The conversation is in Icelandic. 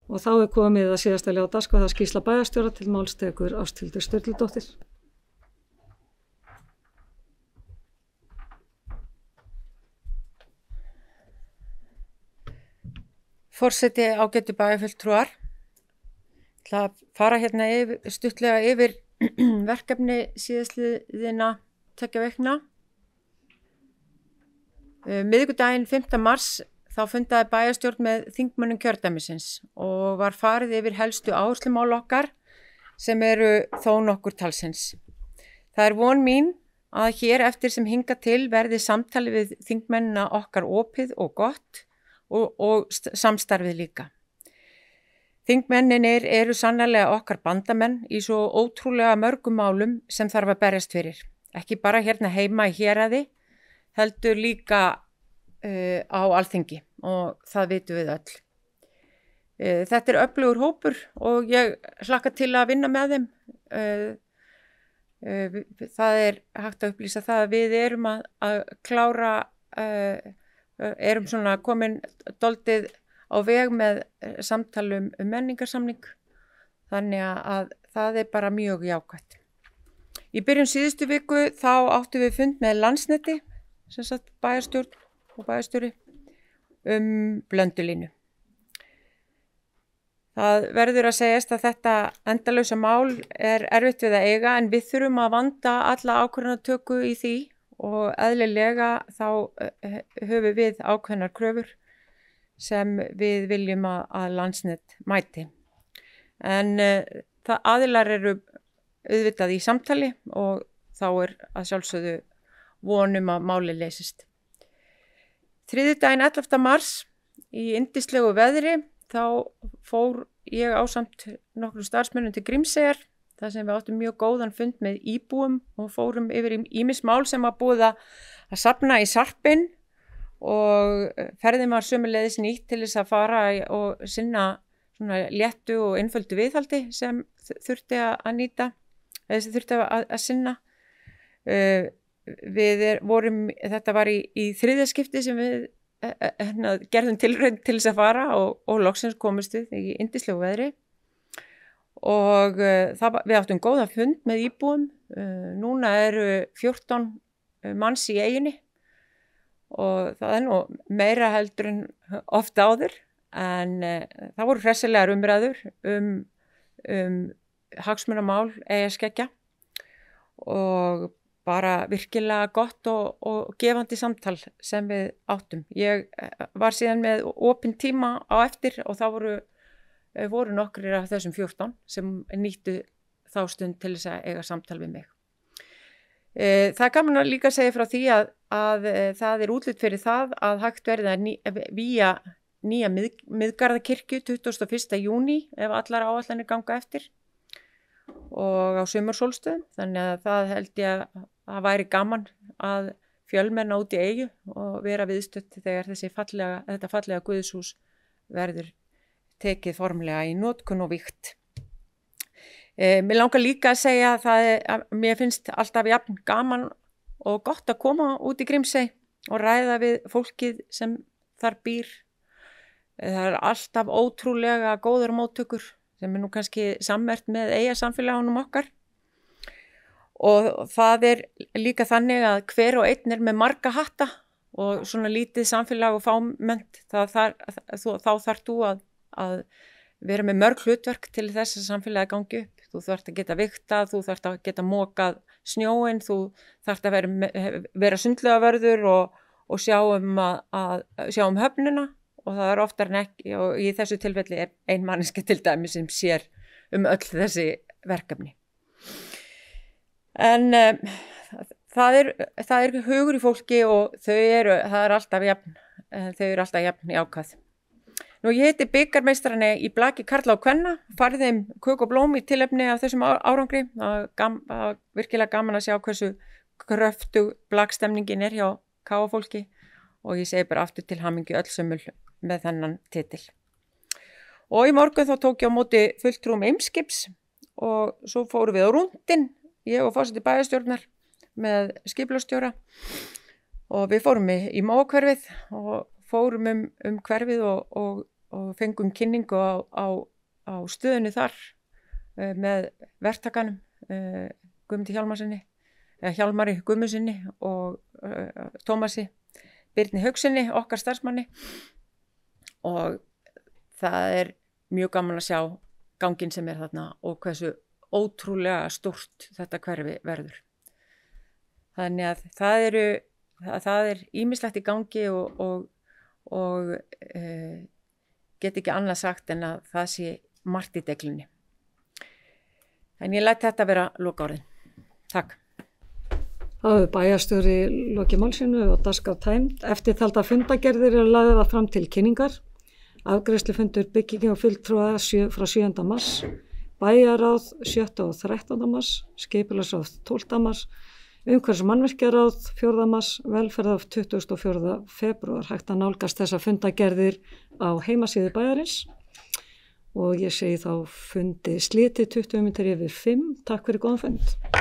Og þá komið að síðasta á dagskrá það skýrsla bæjarstjóra til málstekur Ásthildur Sturludóttir. Forseti ágætu bæjarfulltrúar. Ég ætla að fara hérna stuttlega yfir verkefni síðastliðina 2 vikna. Miðvikudaginn 5. mars þá fundaði bæjarstjórn með þingmönnum kjördæmisins og var farið yfir helstu áherslumál okkar sem eru þó nokkur talsins. Það von mín að hér eftir sem hingað til verði samtali við þingmennina okkar opið og gott og samstarfið líka. Þingmenninir eru sannarlega okkar bandamenn í svo ótrúlega mörgum málum sem þarf að berjast fyrir. Ekki bara hérna heima í héraði, heldur líka á Alþingi og það vitum við öll. Þetta öflugur hópur og ég hlakka til að vinna með þeim. Það hægt að upplýsa það að við erum að klára, erum svona komin doldið á veg með samtalum menningarsamning, þannig að það bara mjög jákvætt. Í byrjun síðustu viku þá áttum við fund með Landsneti, sem sagt bæjarstjórn og bæjarstjóri, Blöndulínu. Það verður að segjast að þetta endalausa mál erfitt við að eiga en við þurfum að vanda alla ákvörðunartöku í því og eðlilega þá höfum við ákveðnar kröfur sem við viljum að Landsnet mæti. En aðilar eru auðvitað í samtali og þá að sjálfsögðu vonum að máli leysist. Þriðjudaginn 11. mars í yndislegu veðri þá fór ég ásamt nokkrum starfsmönnum til Grímseyjar þar sem við áttum mjög góðan fund með íbúum og fórum yfir ýmis mál sem var búið að safna í sarpinn og ferðin var sömuleiðis nýtt til þess að fara og sinna svona léttu og einföldu viðhaldi sem þurfti að nýta, eða sem þurfti að sinna. Þetta var í þriðja skipti sem við gerðum tilraun til þess að fara og loksins komust við í yndislegu veðri og við áttum góðan fund með íbúum. Núna eru 14 manns í eyjunni og það nú meira heldur en oft áður en það voru hressilegar umræður hagsmunamál eyjaskeggja og bara virkilega gott og gefandi samtal sem við áttum. Ég var síðan með opinn tíma á eftir og það voru nokkrir af þessum 14 sem nýttu þá stund til þess að eiga samtal við mig. Það gaman að líka segja frá því að það útlit fyrir það að hægt verði að vígja nýja Miðgarðakirkju 21. júní ef allar áætlanir ganga eftir og á sumarsólstöðum, þannig að það held ég að það væri gaman að fjölmenna út í eyju og vera viðstödd þegar þetta fallega guðshús verður tekið formlega í notkun og vígt. Mér langar líka að segja að mér finnst alltaf jafn gaman og gott að koma út í Grímsey og ræða við fólkið sem þar býr. Það alltaf ótrúlega góðar móttökur sem nú kannski sammert með eyjasamfélagunum okkar. Og það líka þannig að hver og einn með marga hatta og svona lítið samfélag og fámennt, þá þarf þú að vera með mörg hlutverk til þess að samfélagi gangi upp. Þú þarft að geta vigtað, þú þarft að geta mokað snjóinn, þú þarft að vera sundlaugavörður og sjá höfnina og það oftar en ekki og í þessu tilfelli ein manneskja til dæmis sem sér öll þessi verkefni. En það hugur í fólki og þau alltaf jafn jákvæð. Nú ég heiti bikarmeistarani í blaki karla og kvenna, farið þeim kök og blóm í tilefni af þessum árangri. Það virkilega gaman að sjá hversu kröftug blakstemningin hjá KF-fólki og ég segi bara aftur til hamingju öllsömmul með þennan titil. Og í morgun þá tók ég á móti fulltrúum Eimskips og svo fórum við á rúndinn, ég og forseti bæjarstjórnar með skipulagsstjóra og við fórum í Móahverfið og fórum hverfið og og fengum kynningu á stöðunni þar með verktakanum Guðmundi Hjálmari Guðmundsssyni og Tómasi Birni Haugsinni, okkar starfsmanni, og það mjög gaman að sjá ganginn sem þarna og hversu ótrúlega stórt þetta hverfi verður. Þannig að það ýmislegt í gangi og get ekki annað sagt en að það sé margt í deglunni. En ég læt þetta vera lokaorðin. Takk. Það hefur bæjarstjóri lokið málsinu og dagskrá tæmd. Eftirtalda fundagerðir lagðar fram til kynningar. Afgreiðslufundur byggingar og fulltrúa frá 7. mars, bæjarráð 7. og 13. mars, skipulagsráð 12. mars, umhverfis- og mannvirkjaráð 4. mars, velferðarráð 24. febrúar. Hægt að nálgast þessa fundagerðir á heimasíðu bæjarins og ég segi þá fundi slitið 20 mínútur yfir 5. Takk fyrir góðan fund.